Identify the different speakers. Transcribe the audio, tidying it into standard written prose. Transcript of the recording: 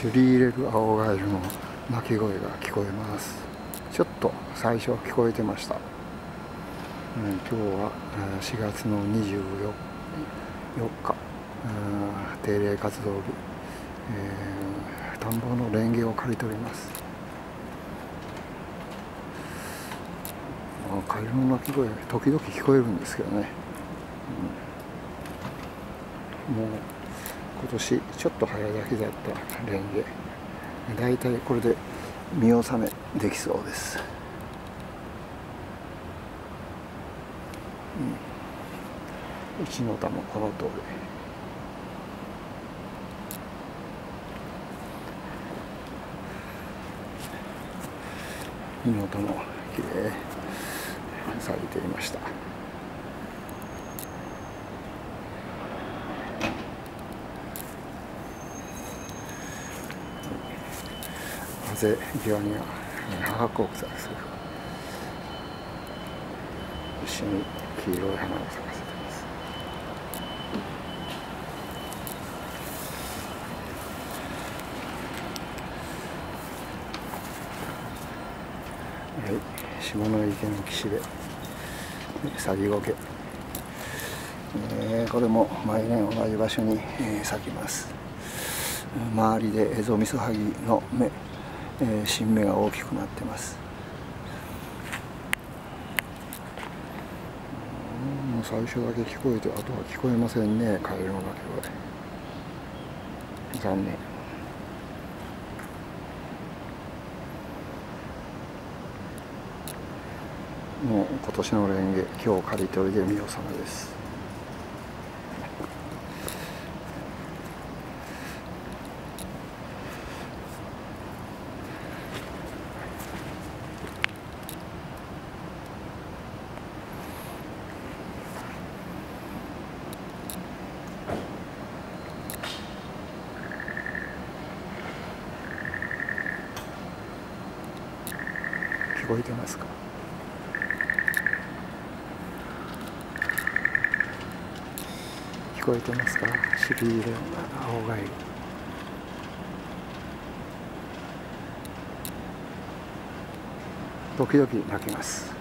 Speaker 1: シュリーレルアオガエルの鳴き声が聞こえます。ちょっと最初は聞こえてました。今日は4月の24日、定例活動日、田んぼのレンゲを刈り取ります。カエルの鳴き声時々聞こえるんですけどね、もう今年ちょっと早咲きだったレンゲ、だいたいこれで見納めできそうです。うちの田もこの通り、見納めもきれい咲いていました。風際には母コクサです。一緒に黄色い花を咲かせています。はい、下の池の岸辺、サギゴケ、これも毎年同じ場所に咲きます。周りでエゾミソハギの芽、新芽が大きくなってます。もう最初だけ聞こえて、あとは聞こえませんね、カエルの鳴き声。残念。もう今年のレンゲ、今日刈り取りで見納めです。聞こえてますか？聞こえてますか？シュリーレルアオガエル。時々鳴きます。